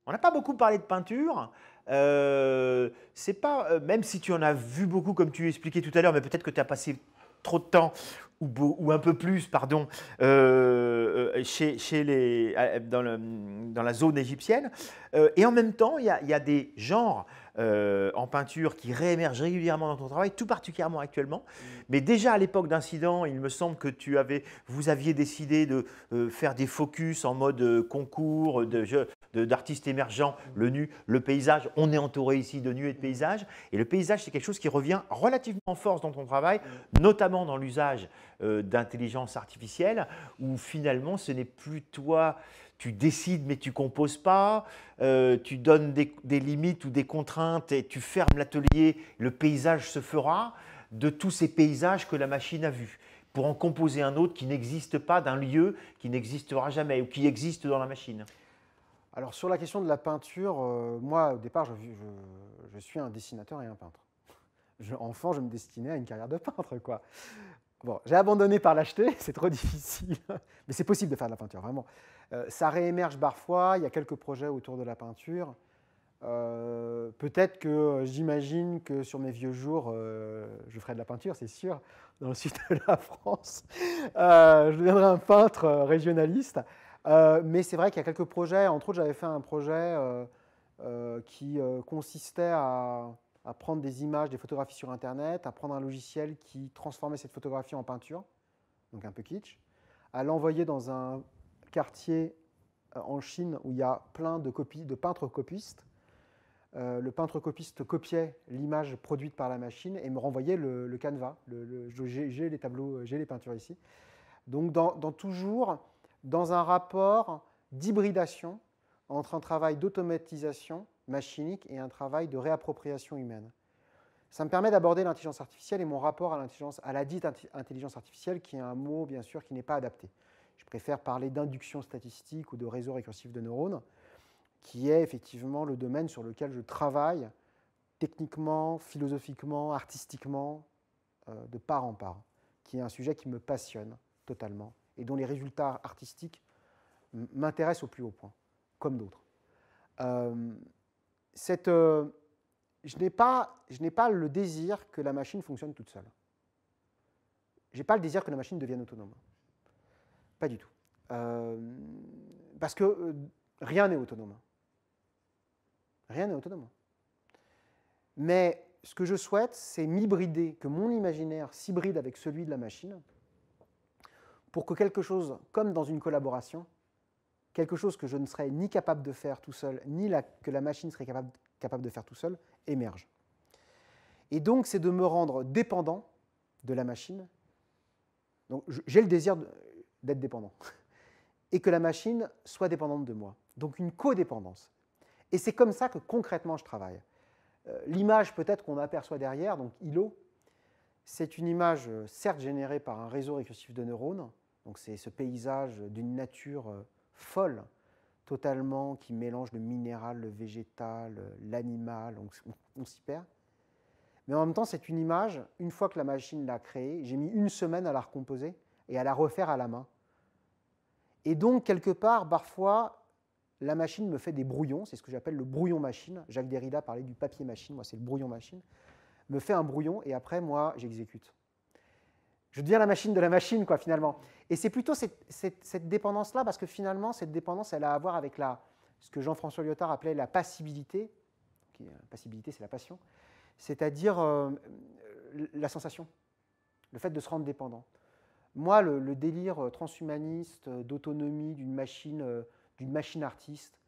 On n'a pas beaucoup parlé de peinture. C'est pas, même si tu en as vu beaucoup, comme tu expliquais tout à l'heure, mais peut-être que tu as passé trop de temps ou un peu plus, pardon, dans la zone égyptienne. Et en même temps, il y a des genres en peinture qui réémergent régulièrement dans ton travail, tout particulièrement actuellement. Mais déjà à l'époque d'incident, il me semble que vous aviez décidé de faire des focus en mode concours d'artistes émergents, le nu, le paysage. On est entouré ici de nu et de paysage. Et le paysage, c'est quelque chose qui revient relativement en force dans ton travail, notamment dans l'usage d'intelligence artificielle, où finalement, ce n'est plus toi, tu décides mais tu composes pas, tu donnes des limites ou des contraintes et tu fermes l'atelier, le paysage se fera de tous ces paysages que la machine a vus pour en composer un autre qui n'existe pas, d'un lieu qui n'existera jamais ou qui existe dans la machine. Alors sur la question de la peinture, moi au départ je suis un dessinateur et un peintre. Enfant, je me destinais à une carrière de peintre, quoi. Bon, j'ai abandonné par l'acheter, c'est trop difficile, mais c'est possible de faire de la peinture, vraiment. Ça réémerge parfois, il y a quelques projets autour de la peinture. Peut-être que j'imagine que sur mes vieux jours, je ferai de la peinture, c'est sûr, dans le sud de la France. Je deviendrai un peintre régionaliste. Mais c'est vrai qu'il y a quelques projets. Entre autres, j'avais fait un projet qui consistait à prendre des images, des photographies sur Internet, à prendre un logiciel qui transformait cette photographie en peinture, donc un peu kitsch, à l'envoyer dans un quartier en Chine où il y a plein de peintres copistes. Le peintre copiste copiait l'image produite par la machine et me renvoyait le canevas. J'ai les tableaux, j'ai les peintures ici. Donc toujours dans un rapport d'hybridation entre un travail d'automatisation machinique et un travail de réappropriation humaine. Ça me permet d'aborder l'intelligence artificielle et mon rapport à la dite intelligence artificielle, qui est un mot, bien sûr, qui n'est pas adapté. Je préfère parler d'induction statistique ou de réseau récursif de neurones, qui est effectivement le domaine sur lequel je travaille techniquement, philosophiquement, artistiquement, de part en part, qui est un sujet qui me passionne totalement et dont les résultats artistiques m'intéressent au plus haut point, comme d'autres. Je n'ai pas le désir que la machine fonctionne toute seule. Je n'ai pas le désir que la machine devienne autonome. Pas du tout. Parce que rien n'est autonome. Rien n'est autonome. Mais ce que je souhaite, c'est m'hybrider, que mon imaginaire s'hybride avec celui de la machine, pour que quelque chose, comme dans une collaboration, quelque chose que je ne serais ni capable de faire tout seul, ni que la machine serait capable de faire tout seul, émerge. Et donc, c'est de me rendre dépendant de la machine. Donc, j'ai le désir d'être dépendant. Et que la machine soit dépendante de moi. Donc, une codépendance. Et c'est comme ça que concrètement je travaille. L'image peut-être qu'on aperçoit derrière, donc ILO, c'est une image certes générée par un réseau récursif de neurones, donc c'est ce paysage d'une nature folle, totalement, qui mélange le minéral, le végétal, l'animal, on s'y perd. Mais en même temps, c'est une image, une fois que la machine l'a créée, j'ai mis une semaine à la recomposer et à la refaire à la main. Et donc, quelque part, parfois, la machine me fait des brouillons, c'est ce que j'appelle le brouillon machine. Jacques Derrida parlait du papier machine, moi c'est le brouillon machine. Me fait un brouillon et après, moi, j'exécute. Je deviens la machine de la machine, quoi, finalement. Et c'est plutôt cette dépendance-là, parce que finalement, cette dépendance, elle a à voir avec ce que Jean-François Lyotard appelait la passibilité. La passibilité, c'est la passion. C'est-à-dire la sensation, le fait de se rendre dépendant. Moi, le délire transhumaniste d'autonomie d'une machine artiste,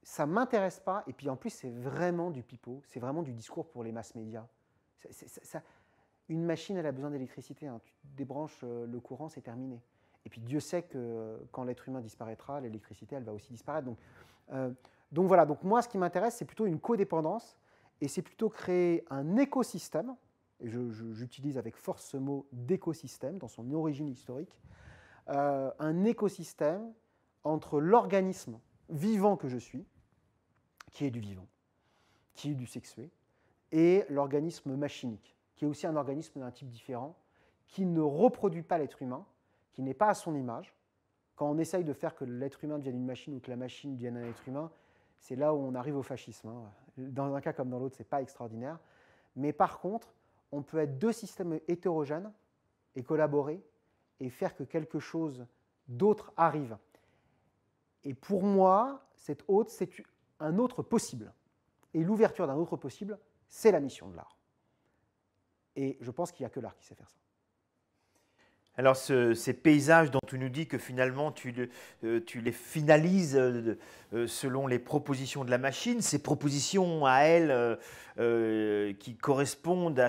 ça ne m'intéresse pas. Et puis en plus, c'est vraiment du pipeau, c'est vraiment du discours pour les mass médias. Une machine, elle a besoin d'électricité. Hein. Tu débranches le courant, c'est terminé. Et puis Dieu sait que quand l'être humain disparaîtra, l'électricité, elle va aussi disparaître. Donc voilà, donc moi, ce qui m'intéresse, c'est plutôt une codépendance, et c'est plutôt créer un écosystème, et j'utilise avec force ce mot d'écosystème dans son origine historique, un écosystème entre l'organisme vivant que je suis, qui est du vivant, qui est du sexué, et l'organisme machinique, qui est aussi un organisme d'un type différent, qui ne reproduit pas l'être humain, qui n'est pas à son image. Quand on essaye de faire que l'être humain devienne une machine ou que la machine devienne un être humain, c'est là où on arrive au fascisme. Hein. Dans un cas comme dans l'autre, ce n'est pas extraordinaire. Mais par contre, on peut être deux systèmes hétérogènes et collaborer et faire que quelque chose d'autre arrive. Et pour moi, cette autre, c'est un autre possible. Et l'ouverture d'un autre possible, c'est la mission de l'art. Et je pense qu'il n'y a que l'art qui sait faire ça. Alors, ces paysages dont tu nous dis que finalement tu les finalises selon les propositions de la machine, ces propositions à elle qui correspondent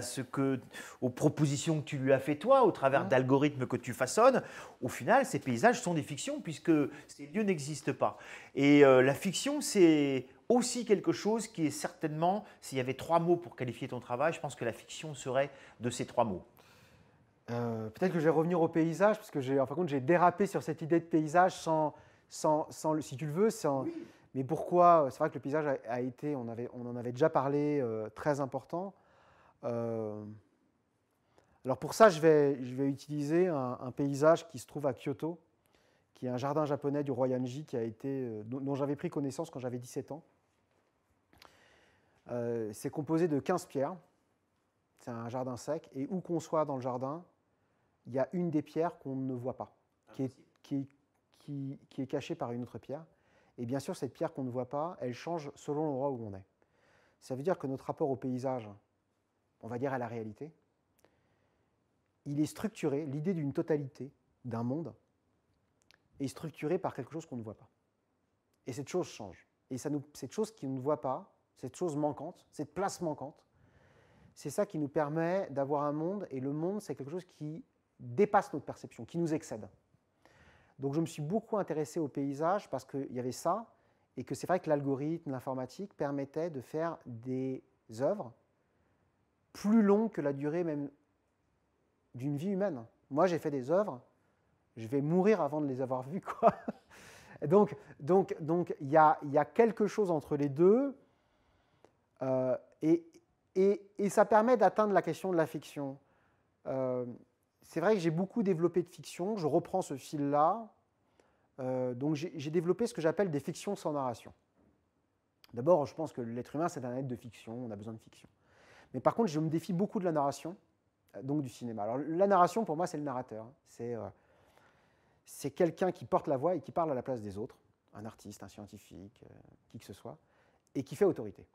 aux propositions que tu lui as fait toi, au travers d'algorithmes que tu façonnes, au final, ces paysages sont des fictions puisque ces lieux n'existent pas. Et la fiction, c'est aussi quelque chose qui est certainement, s'il y avait 3 mots pour qualifier ton travail, je pense que la fiction serait de ces 3 mots. Peut-être que je vais revenir au paysage, parce que en fin de compte, j'ai dérapé sur cette idée de paysage si tu le veux. Oui. Mais pourquoi? C'est vrai que le paysage a été, on en avait déjà parlé, très important. Alors pour ça, je vais utiliser un paysage qui se trouve à Kyoto, qui est un jardin japonais du roi Yanji, dont j'avais pris connaissance quand j'avais 17 ans. C'est composé de 15 pierres. C'est un jardin sec, et où qu'on soit dans le jardin, il y a une des pierres qu'on ne voit pas, qui est cachée par une autre pierre. Et bien sûr, cette pierre qu'on ne voit pas, elle change selon l'endroit où on est. Ça veut dire que notre rapport au paysage, on va dire à la réalité, il est structuré, l'idée d'une totalité, d'un monde, est structurée par quelque chose qu'on ne voit pas. Et cette chose change. Et cette chose qu'on ne voit pas, cette chose manquante, cette place manquante, c'est ça qui nous permet d'avoir un monde, et le monde, c'est quelque chose qui dépasse notre perception, qui nous excède. Donc je me suis beaucoup intéressé au paysage parce qu'il y avait ça, et que c'est vrai que l'algorithme, l'informatique, permettait de faire des œuvres plus longues que la durée même d'une vie humaine. Moi, j'ai fait des œuvres, je vais mourir avant de les avoir vues, quoi. Donc il y a quelque chose entre les deux, et ça permet d'atteindre la question de la fiction. C'est vrai que j'ai beaucoup développé de fiction, je reprends ce fil-là. Donc j'ai développé ce que j'appelle des fictions sans narration. D'abord, je pense que l'être humain, c'est un être de fiction, on a besoin de fiction. Mais par contre, je me défie beaucoup de la narration, donc du cinéma. Alors la narration, pour moi, c'est le narrateur. C'est quelqu'un qui porte la voix et qui parle à la place des autres, un artiste, un scientifique, qui que ce soit, et qui fait autorité.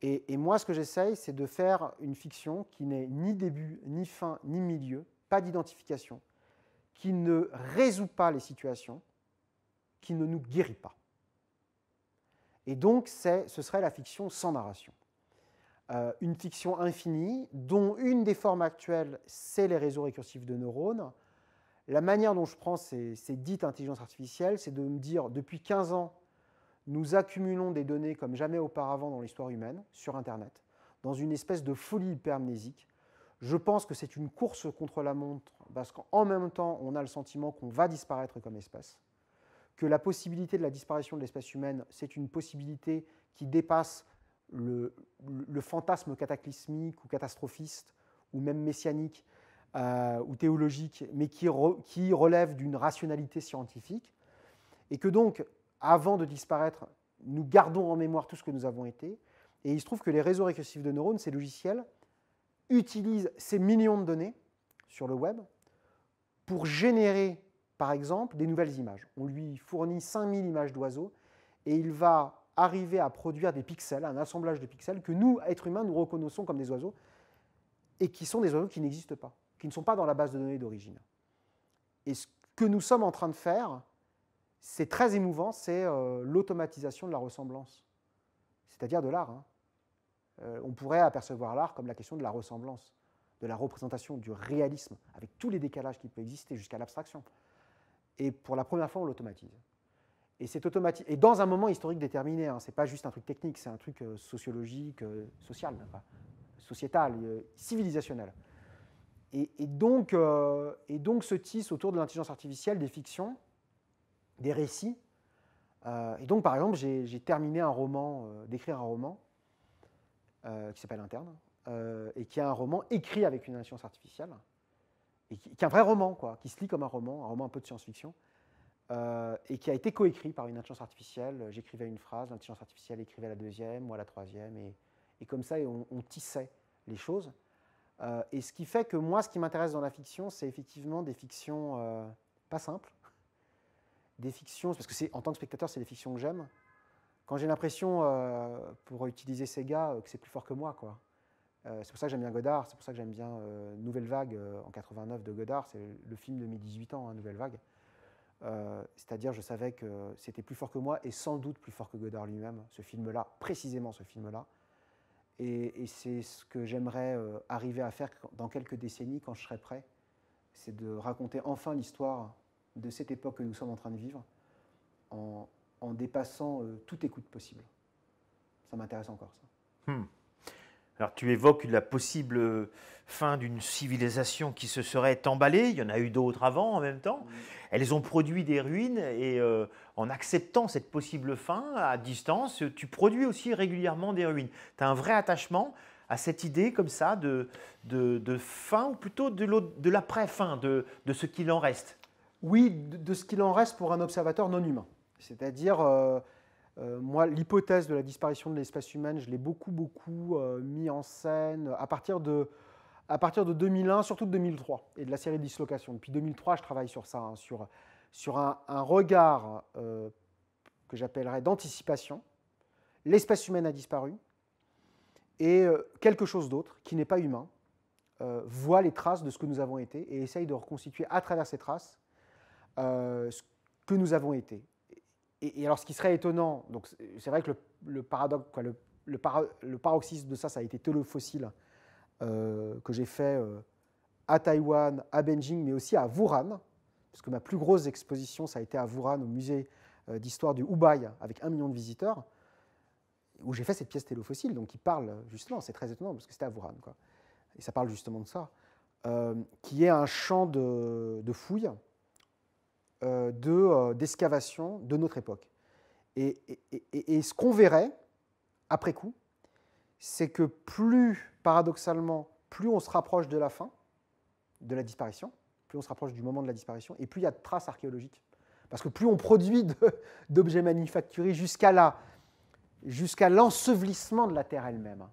Et moi, ce que j'essaye, c'est de faire une fiction qui n'ait ni début, ni fin, ni milieu, pas d'identification, qui ne résout pas les situations, qui ne nous guérit pas. Et donc, ce serait la fiction sans narration. Une fiction infinie, dont une des formes actuelles, c'est les réseaux récursifs de neurones. La manière dont je prends ces dites intelligences artificielles, c'est de me dire, depuis 15 ans, nous accumulons des données comme jamais auparavant dans l'histoire humaine, sur Internet, dans une espèce de folie hypermnésique. Je pense que c'est une course contre la montre, parce qu'en même temps, on a le sentiment qu'on va disparaître comme espèce, que la possibilité de la disparition de l'espèce humaine, c'est une possibilité qui dépasse le fantasme cataclysmique ou catastrophiste, ou même messianique, ou théologique, mais qui relève d'une rationalité scientifique, et que donc, avant de disparaître, nous gardons en mémoire tout ce que nous avons été. Et il se trouve que les réseaux récursifs de neurones, ces logiciels, utilisent ces millions de données sur le web pour générer, par exemple, des nouvelles images. On lui fournit 5000 images d'oiseaux et il va arriver à produire des pixels, un assemblage de pixels que nous, êtres humains, nous reconnaissons comme des oiseaux et qui sont des oiseaux qui n'existent pas, qui ne sont pas dans la base de données d'origine. Et ce que nous sommes en train de faire, c'est très émouvant, c'est l'automatisation de la ressemblance, c'est-à-dire de l'art. Hein. On pourrait apercevoir l'art comme la question de la ressemblance, de la représentation, du réalisme, avec tous les décalages qui peuvent exister jusqu'à l'abstraction. Et pour la première fois, on l'automatise. Et dans un moment historique déterminé, hein, ce n'est pas juste un truc technique, c'est un truc sociologique, social, sociétal, civilisationnel. Et donc se tissent autour de l'intelligence artificielle des fictions, des récits. Et donc, par exemple, j'ai terminé d'écrire un roman qui s'appelle Interne, et qui est un roman écrit avec une intelligence artificielle, et qui est un vrai roman, quoi, qui se lit comme un roman un peu de science-fiction, et qui a été coécrit par une intelligence artificielle. J'écrivais une phrase, l'intelligence artificielle écrivait la deuxième, moi la troisième, et comme ça, on tissait les choses. Et ce qui fait que moi, ce qui m'intéresse dans la fiction, c'est effectivement des fictions pas simples, des fictions, parce que en tant que spectateur, c'est des fictions que j'aime. Quand j'ai l'impression, pour utiliser Sega, que c'est plus fort que moi, quoi. C'est pour ça que j'aime bien Godard, c'est pour ça que j'aime bien Nouvelle Vague en 89 de Godard, c'est le film de mes 18 ans, hein, Nouvelle Vague. C'est-à-dire, je savais que c'était plus fort que moi et sans doute plus fort que Godard lui-même, ce film-là, précisément ce film-là. Et c'est ce que j'aimerais arriver à faire dans quelques décennies quand je serai prêt, c'est de raconter enfin l'histoire de cette époque que nous sommes en train de vivre en dépassant toute écoute possible. Ça m'intéresse encore, ça. Alors, tu évoques la possible fin d'une civilisation qui se serait emballée. Il y en a eu d'autres avant en même temps. Elles ont produit des ruines et en acceptant cette possible fin à distance, tu produis aussi régulièrement des ruines. Tu as un vrai attachement à cette idée comme ça de fin ou plutôt de l'après-fin, de ce qu'il en reste. Oui, de ce qu'il en reste pour un observateur non humain. C'est-à-dire, moi, l'hypothèse de la disparition de l'espèce humaine, je l'ai beaucoup mis en scène à partir de 2001, surtout de 2003, et de la série Dislocation. Depuis 2003, je travaille sur ça, hein, sur un regard que j'appellerais d'anticipation. L'espèce humaine a disparu, et quelque chose d'autre, qui n'est pas humain, voit les traces de ce que nous avons été, et essaye de reconstituer à travers ces traces ce que nous avons été. Et alors, ce qui serait étonnant, donc c'est vrai que le paradoxe, quoi, le paroxysme de ça, ça a été Téléfossile, que j'ai fait à Taïwan, à Beijing, mais aussi à Wuhan, parce que ma plus grosse exposition, ça a été à Wuhan, au musée d'histoire du Hubei, avec 1 million de visiteurs, où j'ai fait cette pièce Téléfossile, donc qui parle justement, c'est très étonnant, parce que c'était à Wuhan, quoi, et ça parle justement de ça, qui est un champ de fouilles, d'excavation de notre époque. Et ce qu'on verrait, après coup, c'est que paradoxalement, plus on se rapproche de la fin, de la disparition, plus on se rapproche du moment de la disparition, et plus il y a de traces archéologiques. Parce que plus on produit d'objets manufacturés jusqu'à l'ensevelissement de la Terre elle-même.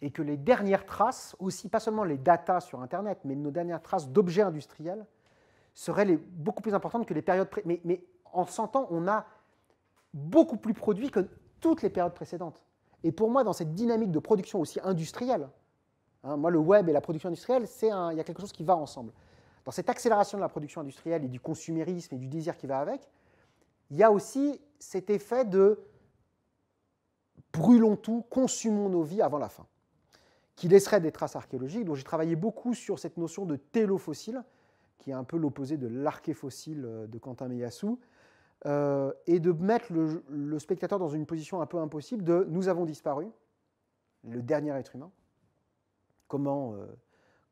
Et que les dernières traces, aussi pas seulement les datas sur Internet, mais nos dernières traces d'objets industriels, seraient beaucoup plus importantes que les périodes précédentes. Mais en 100 ans, on a beaucoup plus produit que toutes les périodes précédentes. Et pour moi, dans cette dynamique de production aussi industrielle, hein, moi, le web et la production industrielle, il y a quelque chose qui va ensemble. Dans cette accélération de la production industrielle et du consumérisme et du désir qui va avec, il y a aussi cet effet de brûlons tout, consumons nos vies avant la fin, qui laisserait des traces archéologiques. Donc j'ai travaillé beaucoup sur cette notion de télofossile, qui est un peu l'opposé de l'archéfossile de Quentin Meillassoux, et de mettre le spectateur dans une position un peu impossible de « nous avons disparu », le dernier être humain, comment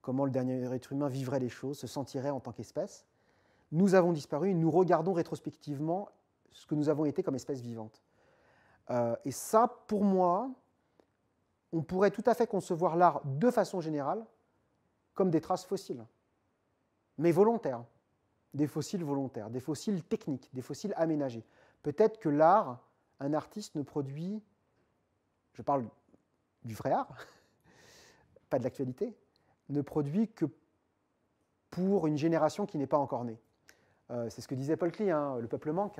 le dernier être humain vivrait les choses, se sentirait en tant qu'espèce. Nous avons disparu, nous regardons rétrospectivement ce que nous avons été comme espèce vivante. Et ça, pour moi, on pourrait tout à fait concevoir l'art de façon générale comme des traces fossiles, mais volontaires. Des fossiles volontaires, des fossiles techniques, des fossiles aménagés. Peut-être que l'art, un artiste ne produit, je parle du vrai art, pas de l'actualité, ne produit que pour une génération qui n'est pas encore née. C'est ce que disait Paul Klee, hein, le peuple manque,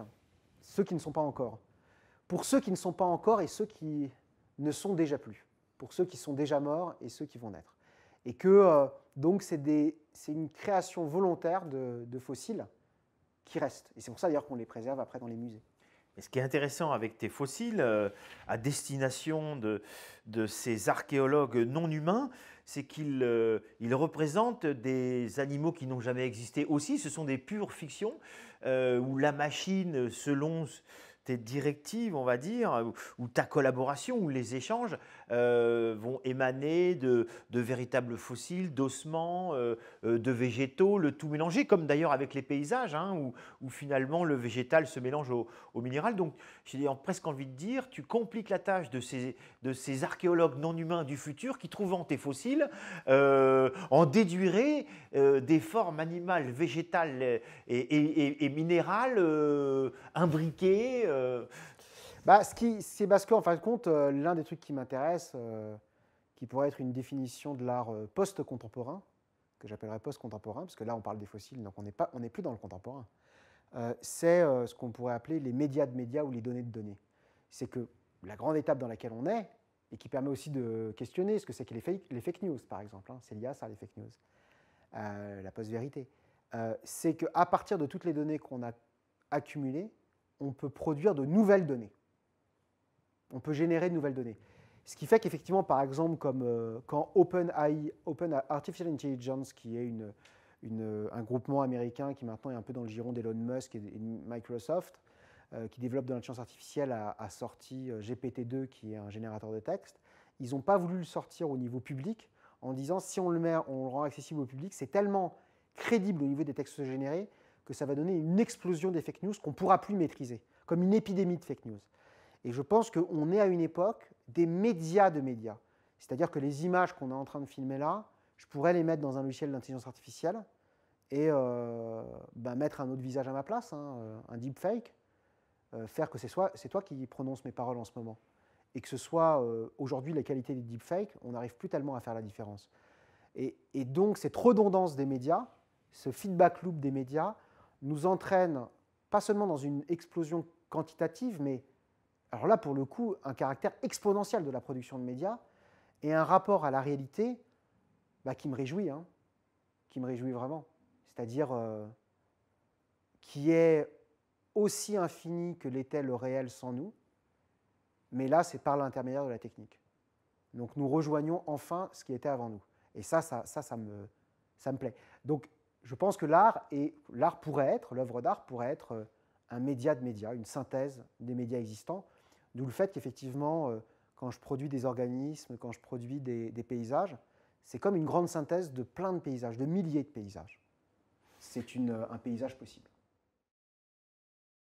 ceux qui ne sont pas encore. Pour ceux qui ne sont pas encore et ceux qui ne sont déjà plus. Pour ceux qui sont déjà morts et ceux qui vont naître. Et que donc c'est une création volontaire de fossiles qui restent. Et c'est pour ça d'ailleurs qu'on les préserve après dans les musées. Et ce qui est intéressant avec tes fossiles, à destination de ces archéologues non humains, c'est qu'ils représentent des animaux qui n'ont jamais existé aussi. Ce sont des pures fictions où la machine, selon tes directives, on va dire, ou ta collaboration, ou les échanges vont émaner de véritables fossiles, d'ossements, de végétaux, le tout mélangé, comme d'ailleurs avec les paysages, hein, où finalement le végétal se mélange au minéral. Donc j'ai presque envie de dire, tu compliques la tâche de ces archéologues non humains du futur qui, trouvant tes fossiles, en déduiraient des formes animales, végétales et minérales imbriquées. Bah, c'est parce qu'en fin de compte, l'un des trucs qui m'intéresse, qui pourrait être une définition de l'art post-contemporain, que j'appellerais post-contemporain, parce que là on parle des fossiles, donc on n'est plus dans le contemporain, c'est ce qu'on pourrait appeler les médias de médias ou les données de données. C'est que la grande étape dans laquelle on est, et qui permet aussi de questionner ce que c'est que les fake news, par exemple, hein, c'est lié à ça, les fake news, la post-vérité, c'est qu'à partir de toutes les données qu'on a accumulées, on peut produire de nouvelles données. On peut générer de nouvelles données. Ce qui fait qu'effectivement, par exemple, comme quand OpenAI, Open Artificial Intelligence, qui est un groupement américain qui maintenant est un peu dans le giron d'Elon Musk et Microsoft, qui développe de l'intelligence artificielle, a sorti GPT-2, qui est un générateur de texte. Ils n'ont pas voulu le sortir au niveau public en disant si on le rend accessible au public, c'est tellement crédible au niveau des textes générés que ça va donner une explosion des fake news qu'on ne pourra plus maîtriser, comme une épidémie de fake news. Et je pense qu'on est à une époque des médias de médias. C'est-à-dire que les images qu'on est en train de filmer là, je pourrais les mettre dans un logiciel d'intelligence artificielle et mettre un autre visage à ma place, hein, un deepfake, faire que c'est toi qui prononces mes paroles en ce moment. Et que ce soit aujourd'hui la qualité des deepfakes, on n'arrive plus tellement à faire la différence. Et donc cette redondance des médias, ce feedback loop des médias, nous entraîne pas seulement dans une explosion quantitative, mais alors là, pour le coup, un caractère exponentiel de la production de médias et un rapport à la réalité qui me réjouit, hein, qui me réjouit vraiment. C'est-à-dire qui est aussi infini que l'était le réel sans nous, mais là, c'est par l'intermédiaire de la technique. Donc nous rejoignons enfin ce qui était avant nous. Et ça me plaît. Donc je pense que l'œuvre d'art pourrait être un média de médias, une synthèse des médias existants, d'où le fait qu'effectivement, quand je produis des organismes, quand je produis des paysages, c'est comme une grande synthèse de plein de paysages, de milliers de paysages. C'est un paysage possible.